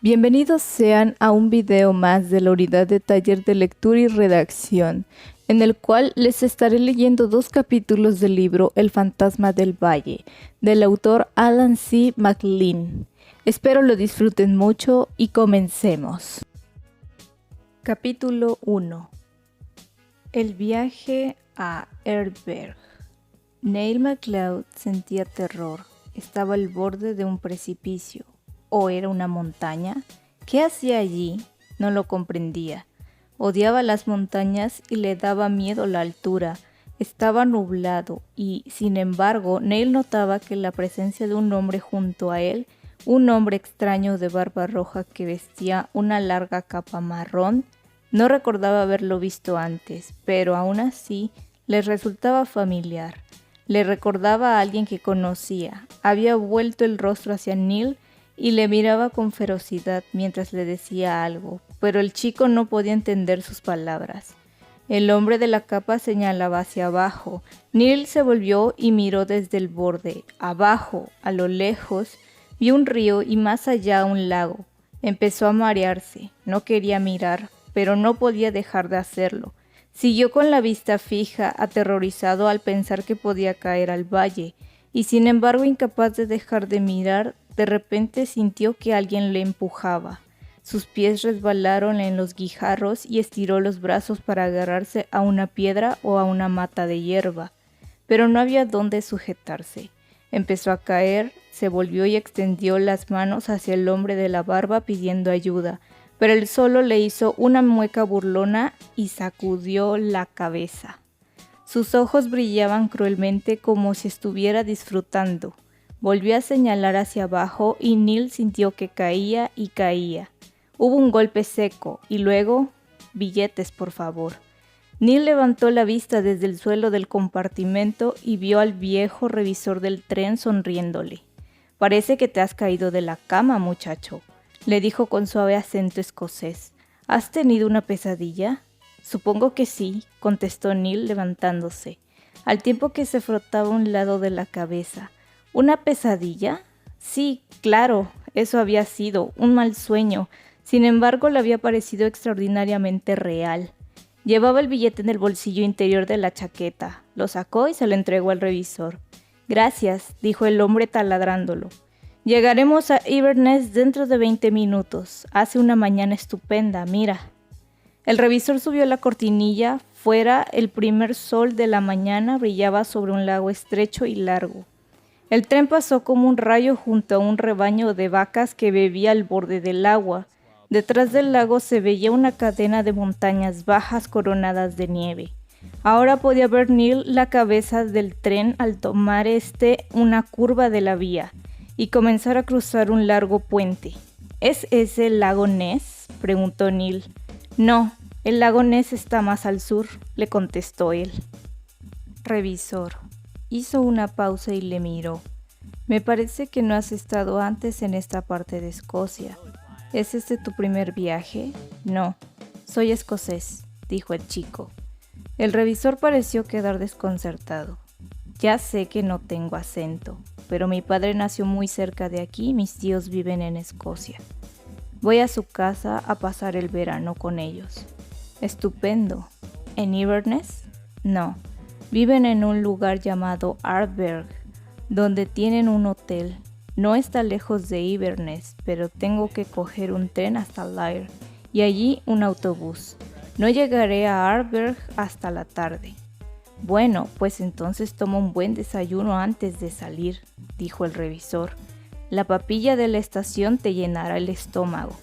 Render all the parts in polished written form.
Bienvenidos sean a un video más de la unidad de taller de lectura y redacción, en el cual les estaré leyendo 2 capítulos del libro El fantasma del valle, del autor Alan C. MacLean. Espero lo disfruten mucho y comencemos. Capítulo 1. El viaje a Erdberg. Neil MacLeod sentía terror. Estaba al borde de un precipicio. ¿O era una montaña? ¿Qué hacía allí? No lo comprendía. Odiaba las montañas y le daba miedo la altura. Estaba nublado y, sin embargo, Neil notaba que la presencia de un hombre junto a él, un hombre extraño de barba roja que vestía una larga capa marrón, no recordaba haberlo visto antes, pero aún así le resultaba familiar. Le recordaba a alguien que conocía. Había vuelto el rostro hacia Neil y le miraba con ferocidad mientras le decía algo, pero el chico no podía entender sus palabras. El hombre de la capa señalaba hacia abajo. Neil se volvió y miró desde el borde. Abajo, a lo lejos, vio un río y más allá un lago. Empezó a marearse. No quería mirar, pero no podía dejar de hacerlo. Siguió con la vista fija, aterrorizado al pensar que podía caer al valle, y sin embargo incapaz de dejar de mirar. De repente sintió que alguien le empujaba. Sus pies resbalaron en los guijarros y estiró los brazos para agarrarse a una piedra o a una mata de hierba, pero no había dónde sujetarse. Empezó a caer, se volvió y extendió las manos hacia el hombre de la barba pidiendo ayuda, pero él solo le hizo una mueca burlona y sacudió la cabeza. Sus ojos brillaban cruelmente como si estuviera disfrutando. Volvió a señalar hacia abajo y Neil sintió que caía y caía. Hubo un golpe seco y luego, billetes por favor. Neil levantó la vista desde el suelo del compartimento y vio al viejo revisor del tren sonriéndole. Parece que te has caído de la cama, muchacho, le dijo con suave acento escocés. ¿Has tenido una pesadilla? Supongo que sí, contestó Neil levantándose, al tiempo que se frotaba un lado de la cabeza. ¿Una pesadilla? Sí, claro, eso había sido, un mal sueño. Sin embargo, le había parecido extraordinariamente real. Llevaba el billete en el bolsillo interior de la chaqueta. Lo sacó y se lo entregó al revisor. Gracias, dijo el hombre taladrándolo. Llegaremos a Inverness dentro de 20 minutos. Hace una mañana estupenda, mira. El revisor subió la cortinilla. Fuera, el primer sol de la mañana brillaba sobre un lago estrecho y largo. El tren pasó como un rayo junto a un rebaño de vacas que bebía al borde del agua. Detrás del lago se veía una cadena de montañas bajas coronadas de nieve. Ahora podía ver Neil la cabeza del tren al tomar una curva de la vía y comenzar a cruzar un largo puente. ¿Es ese el lago Ness?, preguntó Neil. No, el lago Ness está más al sur, le contestó él. Revisor. Hizo una pausa y le miró. Me parece que no has estado antes en esta parte de Escocia. ¿Es este tu primer viaje? No, soy escocés, dijo el chico. El revisor pareció quedar desconcertado. Ya sé que no tengo acento, pero mi padre nació muy cerca de aquí y mis tíos viven en Escocia. Voy a su casa a pasar el verano con ellos. Estupendo. ¿En Inverness? No. Viven en un lugar llamado Ardberg, donde tienen un hotel. No está lejos de Inverness, pero tengo que coger un tren hasta Lyre y allí un autobús. No llegaré a Ardberg hasta la tarde. Bueno, pues entonces toma un buen desayuno antes de salir, dijo el revisor. La papilla de la estación te llenará el estómago.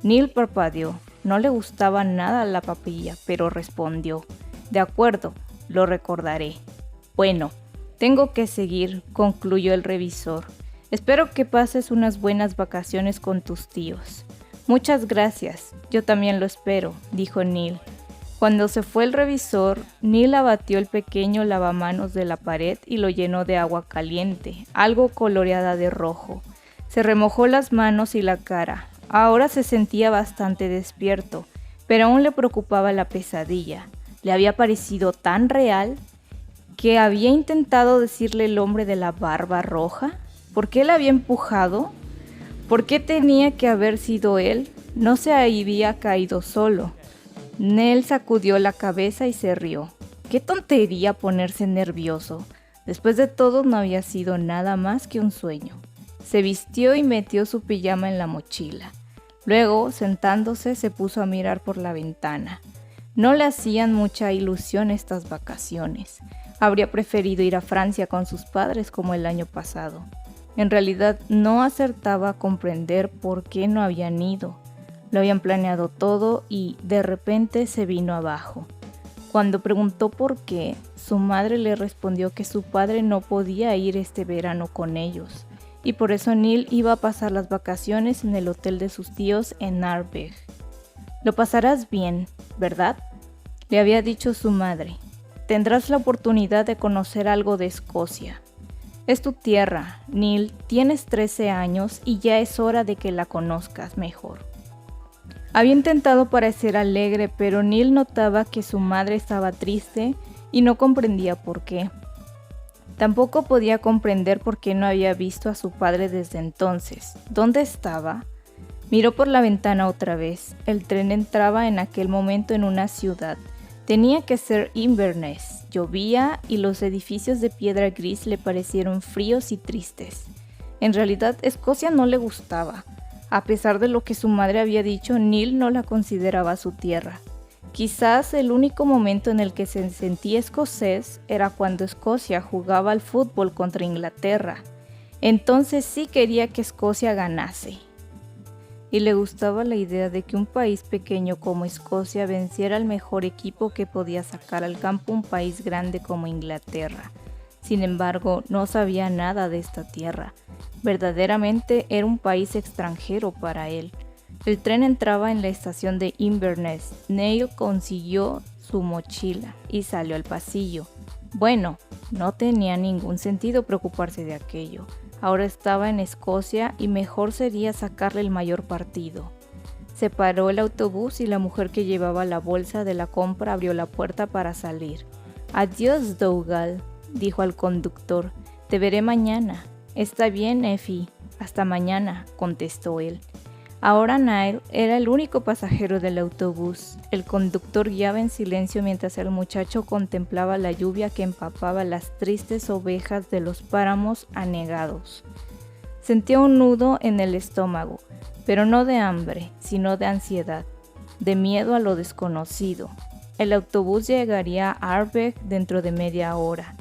Neil parpadeó. No le gustaba nada la papilla, pero respondió. De acuerdo. Lo recordaré. Bueno, tengo que seguir, concluyó el revisor. Espero que pases unas buenas vacaciones con tus tíos. Muchas gracias, yo también lo espero, dijo Neil. Cuando se fue el revisor, Neil abatió el pequeño lavamanos de la pared y lo llenó de agua caliente, algo coloreada de rojo. Se remojó las manos y la cara. Ahora se sentía bastante despierto, pero aún le preocupaba la pesadilla. Le había parecido tan real que había intentado decirle el hombre de la barba roja. ¿Por qué la había empujado? ¿Por qué tenía que haber sido él? No se había caído solo. Neil sacudió la cabeza y se rió. Qué tontería ponerse nervioso. Después de todo no había sido nada más que un sueño. Se vistió y metió su pijama en la mochila. Luego, sentándose, se puso a mirar por la ventana. No le hacían mucha ilusión estas vacaciones. Habría preferido ir a Francia con sus padres como el año pasado. En realidad no acertaba a comprender por qué no habían ido. Lo habían planeado todo y de repente se vino abajo. Cuando preguntó por qué, su madre le respondió que su padre no podía ir este verano con ellos y por eso Neil iba a pasar las vacaciones en el hotel de sus tíos en Arberg. Lo pasarás bien, ¿verdad?, le había dicho su madre. Tendrás la oportunidad de conocer algo de Escocia. Es tu tierra, Neil, tienes 13 años y ya es hora de que la conozcas mejor. Había intentado parecer alegre, pero Neil notaba que su madre estaba triste y no comprendía por qué. Tampoco podía comprender por qué no había visto a su padre desde entonces. ¿Dónde estaba? Miró por la ventana otra vez. El tren entraba en aquel momento en una ciudad. Tenía que ser Inverness. Llovía y los edificios de piedra gris le parecieron fríos y tristes. En realidad, Escocia no le gustaba. A pesar de lo que su madre había dicho, Neil no la consideraba su tierra. Quizás el único momento en el que se sentía escocés era cuando Escocia jugaba al fútbol contra Inglaterra. Entonces sí quería que Escocia ganase. Y le gustaba la idea de que un país pequeño como Escocia venciera al mejor equipo que podía sacar al campo un país grande como Inglaterra. Sin embargo, no sabía nada de esta tierra. Verdaderamente era un país extranjero para él. El tren entraba en la estación de Inverness. Neil consiguió su mochila y salió al pasillo. Bueno, no tenía ningún sentido preocuparse de aquello. Ahora estaba en Escocia y mejor sería sacarle el mayor partido. Se paró el autobús y la mujer que llevaba la bolsa de la compra abrió la puerta para salir. «Adiós, Dougal», dijo al conductor. «Te veré mañana». «Está bien, Effie. Hasta mañana», contestó él. Ahora Neil era el único pasajero del autobús. El conductor guiaba en silencio mientras el muchacho contemplaba la lluvia que empapaba las tristes ovejas de los páramos anegados. Sentía un nudo en el estómago, pero no de hambre, sino de ansiedad, de miedo a lo desconocido. El autobús llegaría a Arberg dentro de media hora.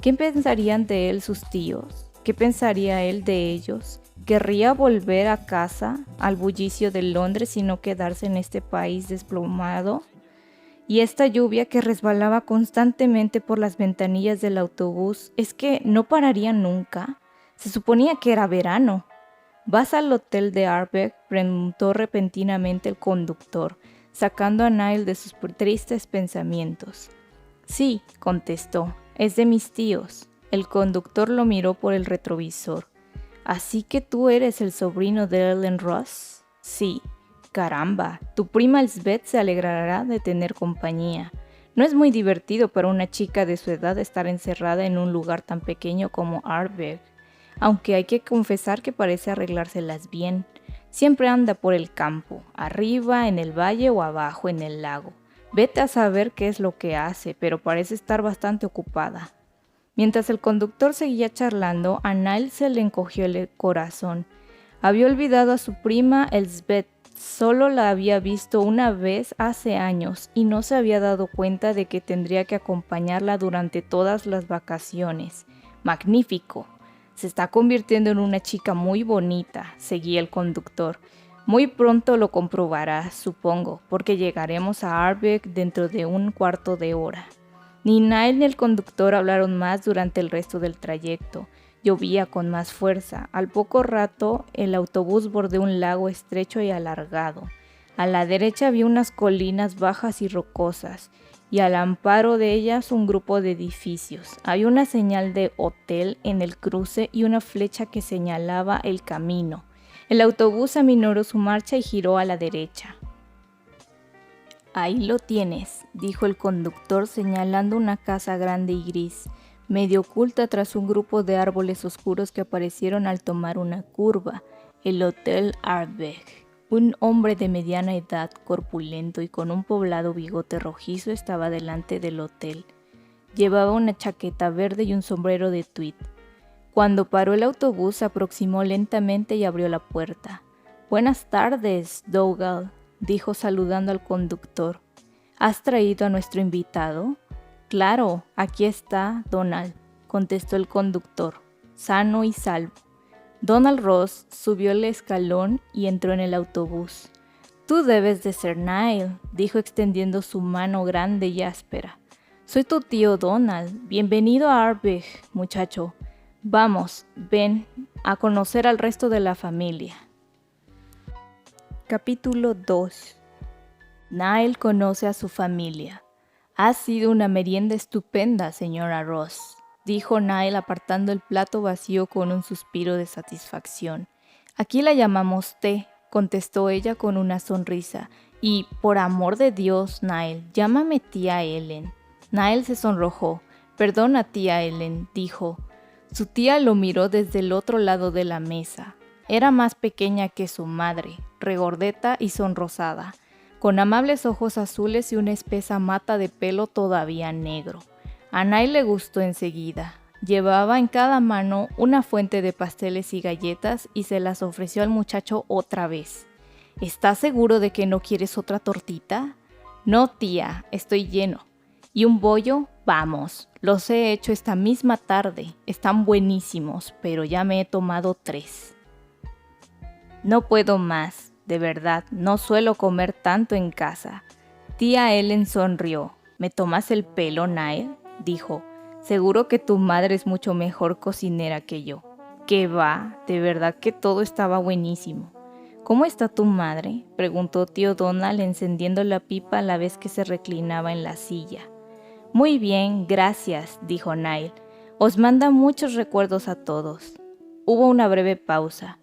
¿Qué pensarían de él sus tíos? ¿Qué pensaría él de ellos? ¿Querría volver a casa, al bullicio de Londres y no quedarse en este país desplomado? Y esta lluvia que resbalaba constantemente por las ventanillas del autobús, ¿es que no pararía nunca? Se suponía que era verano. ¿Vas al hotel de Arberg?, preguntó repentinamente el conductor, sacando a Neil de sus tristes pensamientos. Sí, contestó, es de mis tíos. El conductor lo miró por el retrovisor. ¿Así que tú eres el sobrino de Ellen Ross? Sí. Caramba, tu prima Elsbeth se alegrará de tener compañía. No es muy divertido para una chica de su edad estar encerrada en un lugar tan pequeño como Arberg, aunque hay que confesar que parece arreglárselas bien. Siempre anda por el campo, arriba, en el valle o abajo, en el lago. Vete a saber qué es lo que hace, pero parece estar bastante ocupada. Mientras el conductor seguía charlando, a Neil se le encogió el corazón. Había olvidado a su prima Elsbeth, solo la había visto una vez hace años y no se había dado cuenta de que tendría que acompañarla durante todas las vacaciones. ¡Magnífico! Se está convirtiendo en una chica muy bonita, seguía el conductor. Muy pronto lo comprobarás, supongo, porque llegaremos a Arberg dentro de un cuarto de hora. Ni Neil ni el conductor hablaron más durante el resto del trayecto. Llovía con más fuerza. Al poco rato, el autobús bordeó un lago estrecho y alargado. A la derecha había unas colinas bajas y rocosas, y al amparo de ellas un grupo de edificios. Había una señal de hotel en el cruce y una flecha que señalaba el camino. El autobús aminoró su marcha y giró a la derecha. «Ahí lo tienes», dijo el conductor señalando una casa grande y gris, medio oculta tras un grupo de árboles oscuros que aparecieron al tomar una curva. El Hotel Ardbeg. Un hombre de mediana edad, corpulento y con un poblado bigote rojizo estaba delante del hotel. Llevaba una chaqueta verde y un sombrero de tweed. Cuando paró el autobús, se aproximó lentamente y abrió la puerta. «Buenas tardes, Dougal», dijo saludando al conductor. «¿Has traído a nuestro invitado?» «Claro, aquí está, Donald», contestó el conductor, sano y salvo. Donald Ross subió el escalón y entró en el autobús. «Tú debes de ser Niall», dijo extendiendo su mano grande y áspera. «Soy tu tío Donald. Bienvenido a Ardbeg, muchacho. Vamos, ven a conocer al resto de la familia». Capítulo 2. Niall conoce a su familia. «Ha sido una merienda estupenda, señora Ross», dijo Niall apartando el plato vacío con un suspiro de satisfacción. «Aquí la llamamos té», contestó ella con una sonrisa. «Y, por amor de Dios, Niall, llámame tía Ellen». Niall se sonrojó. «Perdona, tía Ellen», dijo. Su tía lo miró desde el otro lado de la mesa. Era más pequeña que su madre, regordeta y sonrosada, con amables ojos azules y una espesa mata de pelo todavía negro. A Niall le gustó enseguida. Llevaba en cada mano una fuente de pasteles y galletas y se las ofreció al muchacho otra vez. «¿Estás seguro de que no quieres otra tortita?» «No, tía, estoy lleno». «¿Y un bollo?» «Vamos, los he hecho esta misma tarde. Están buenísimos, pero ya me he tomado 3. «No puedo más, de verdad, no suelo comer tanto en casa». Tía Ellen sonrió. «¿Me tomas el pelo, Niall?», dijo. «Seguro que tu madre es mucho mejor cocinera que yo». «¿Qué va? De verdad que todo estaba buenísimo». «¿Cómo está tu madre?», preguntó tío Donald encendiendo la pipa a la vez que se reclinaba en la silla. «Muy bien, gracias», dijo Niall. «Os manda muchos recuerdos a todos». Hubo una breve pausa.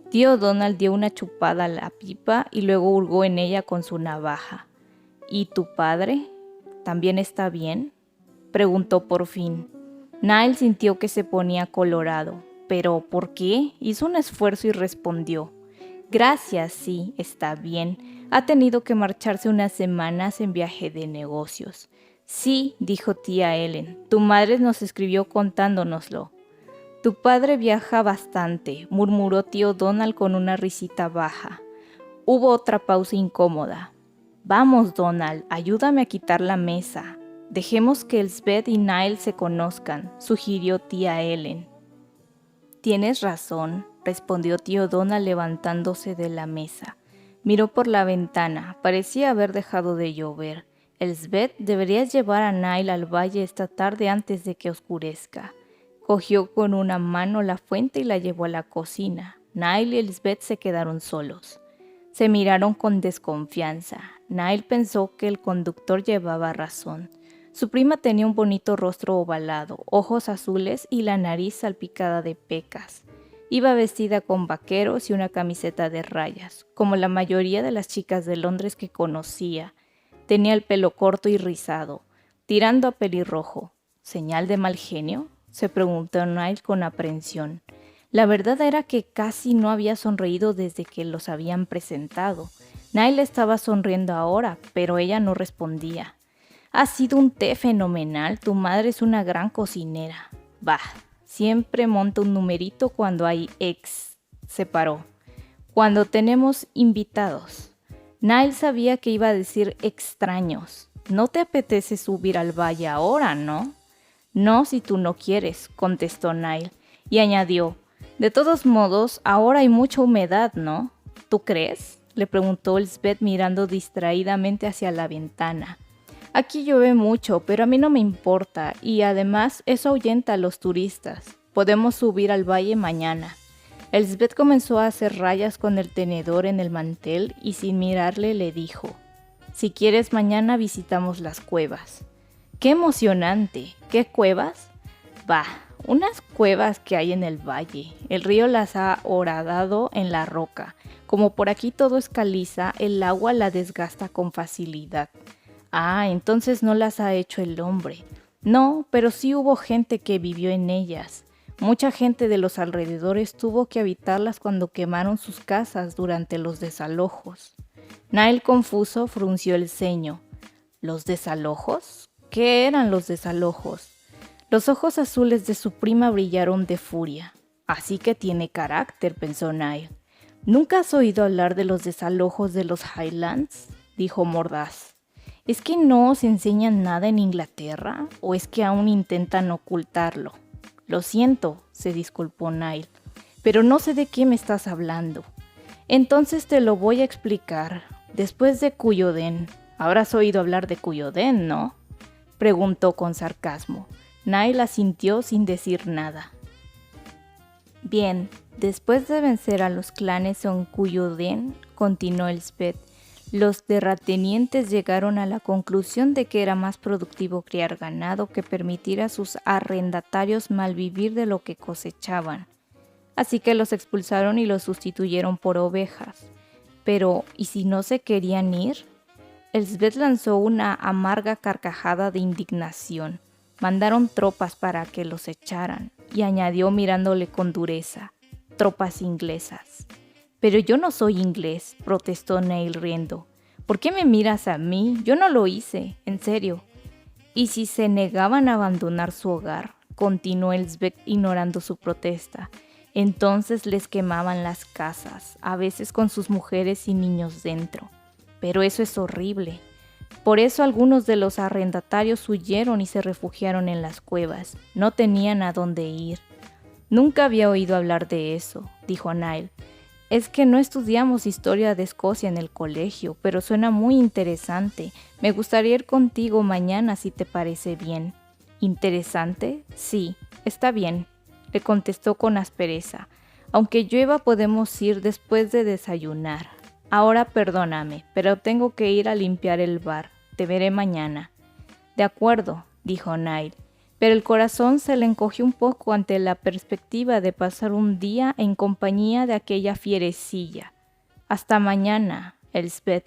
Tío Donald dio una chupada a la pipa y luego hurgó en ella con su navaja. «¿Y tu padre? ¿También está bien?», preguntó por fin. Niall sintió que se ponía colorado. «¿Pero por qué?», hizo un esfuerzo y respondió. «Gracias, sí, está bien. Ha tenido que marcharse unas semanas en viaje de negocios». «Sí», dijo tía Ellen, «tu madre nos escribió contándonoslo». «Tu padre viaja bastante», murmuró tío Donald con una risita baja. Hubo otra pausa incómoda. «Vamos, Donald, ayúdame a quitar la mesa. Dejemos que Elsbeth y Niall se conozcan», sugirió tía Ellen. «Tienes razón», respondió tío Donald levantándose de la mesa. Miró por la ventana. Parecía haber dejado de llover. «Elsbeth, deberías llevar a Niall al valle esta tarde antes de que oscurezca». Cogió con una mano la fuente y la llevó a la cocina. Niall y Elsbeth se quedaron solos. Se miraron con desconfianza. Niall pensó que el conductor llevaba razón. Su prima tenía un bonito rostro ovalado, ojos azules y la nariz salpicada de pecas. Iba vestida con vaqueros y una camiseta de rayas, como la mayoría de las chicas de Londres que conocía. Tenía el pelo corto y rizado, tirando a pelirrojo. ¿Señal de mal genio?, se preguntó Niall con aprensión. La verdad era que casi no había sonreído desde que los habían presentado. Niall estaba sonriendo ahora, pero ella no respondía. «Ha sido un té fenomenal, tu madre es una gran cocinera». «Bah, siempre monta un numerito cuando hay se paró. «Cuando tenemos invitados». Niall sabía que iba a decir extraños. «No te apetece subir al valle ahora, ¿no?» «No, si tú no quieres», contestó Niall, y añadió, «de todos modos, ahora hay mucha humedad, ¿no?» «¿Tú crees?», le preguntó Elsbeth mirando distraídamente hacia la ventana. «Aquí llueve mucho, pero a mí no me importa, y además eso ahuyenta a los turistas. Podemos subir al valle mañana». Elsbeth comenzó a hacer rayas con el tenedor en el mantel y sin mirarle le dijo, «Si quieres mañana visitamos las cuevas». «¡Qué emocionante! ¿Qué cuevas?» «Bah, unas cuevas que hay en el valle. El río las ha horadado en la roca. Como por aquí todo es caliza, el agua la desgasta con facilidad». «Ah, entonces no las ha hecho el hombre». «No, pero sí hubo gente que vivió en ellas. Mucha gente de los alrededores tuvo que habitarlas cuando quemaron sus casas durante los desalojos. Niall, confuso, frunció el ceño. ¿Los desalojos? ¿Qué eran los desalojos? Los ojos azules de su prima brillaron de furia. Así que tiene carácter, pensó Niall. ¿Nunca has oído hablar de los desalojos de los Highlands?, dijo mordaz. ¿Es que no os enseñan nada en Inglaterra o es que aún intentan ocultarlo? Lo siento, se disculpó Niall, pero no sé de qué me estás hablando. Entonces te lo voy a explicar. Después de Culloden. Habrás oído hablar de Culloden, ¿no?, preguntó con sarcasmo. Niall asintió sin decir nada. Bien, después de vencer a los clanes en Culloden, continuó Elspeth, los terratenientes llegaron a la conclusión de que era más productivo criar ganado que permitir a sus arrendatarios malvivir de lo que cosechaban. Así que los expulsaron y los sustituyeron por ovejas. Pero, ¿y si no se querían ir? Elspeth lanzó una amarga carcajada de indignación. Mandaron tropas para que los echaran, y añadió mirándole con dureza, tropas inglesas. Pero yo no soy inglés, protestó Niall riendo. ¿Por qué me miras a mí? Yo no lo hice, en serio. ¿Y si se negaban a abandonar su hogar?, continuó Elspeth ignorando su protesta. Entonces les quemaban las casas, a veces con sus mujeres y niños dentro. Pero eso es horrible. Por eso algunos de los arrendatarios huyeron y se refugiaron en las cuevas. No tenían a dónde ir. Nunca había oído hablar de eso, dijo Niall. Es que no estudiamos historia de Escocia en el colegio, pero suena muy interesante. Me gustaría ir contigo mañana si te parece bien. ¿Interesante? Sí, está bien, le contestó con aspereza. Aunque llueva podemos ir después de desayunar. Ahora perdóname, pero tengo que ir a limpiar el bar. Te veré mañana. De acuerdo, dijo Niall, pero el corazón se le encogió un poco ante la perspectiva de pasar un día en compañía de aquella fierecilla. Hasta mañana, Elspeth.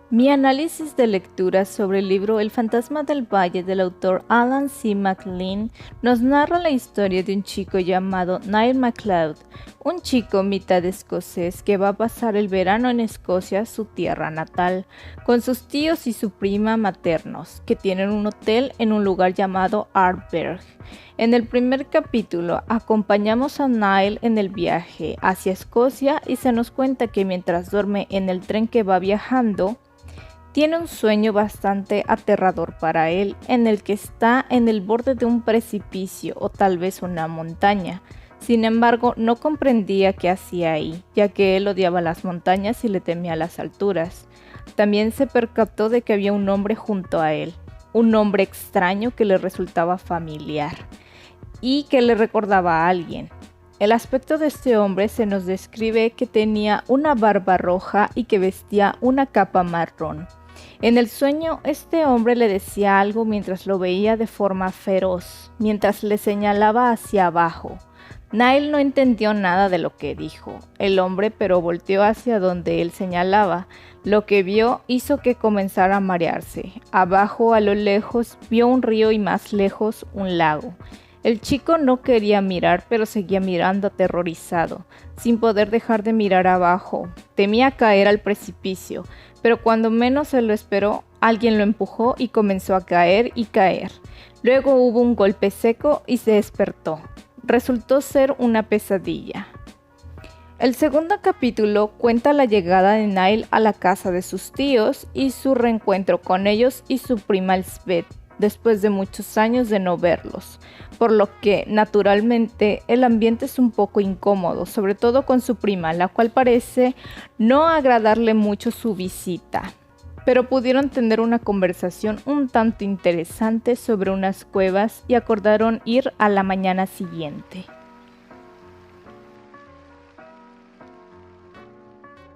Mi análisis de lectura sobre el libro El fantasma del valle del autor Alan C. MacLean nos narra la historia de un chico llamado Niall MacLeod, un chico mitad escocés que va a pasar el verano en Escocia, su tierra natal, con sus tíos y su prima maternos, que tienen un hotel en un lugar llamado Ardberg. En el primer capítulo acompañamos a Niall en el viaje hacia Escocia y se nos cuenta que mientras duerme en el tren que va viajando, tiene un sueño bastante aterrador para él, en el que está en el borde de un precipicio o tal vez una montaña. Sin embargo, no comprendía qué hacía ahí, ya que él odiaba las montañas y le temía las alturas. También se percató de que había un hombre junto a él, un hombre extraño que le resultaba familiar y que le recordaba a alguien. El aspecto de este hombre se nos describe que tenía una barba roja y que vestía una capa marrón. En el sueño, este hombre le decía algo mientras lo veía de forma feroz, mientras le señalaba hacia abajo. Niall no entendió nada de lo que dijo el hombre, pero volteó hacia donde él señalaba. Lo que vio hizo que comenzara a marearse. Abajo, a lo lejos, vio un río y más lejos, un lago. El chico no quería mirar, pero seguía mirando aterrorizado, sin poder dejar de mirar abajo. Temía caer al precipicio, pero cuando menos se lo esperó, alguien lo empujó y comenzó a caer y caer. Luego hubo un golpe seco y se despertó. Resultó ser una pesadilla. El segundo capítulo cuenta la llegada de Niall a la casa de sus tíos y su reencuentro con ellos y su prima Elspeth, después de muchos años de no verlos, por lo que, naturalmente, el ambiente es un poco incómodo, sobre todo con su prima, la cual parece no agradarle mucho su visita. Pero pudieron tener una conversación un tanto interesante sobre unas cuevas y acordaron ir a la mañana siguiente.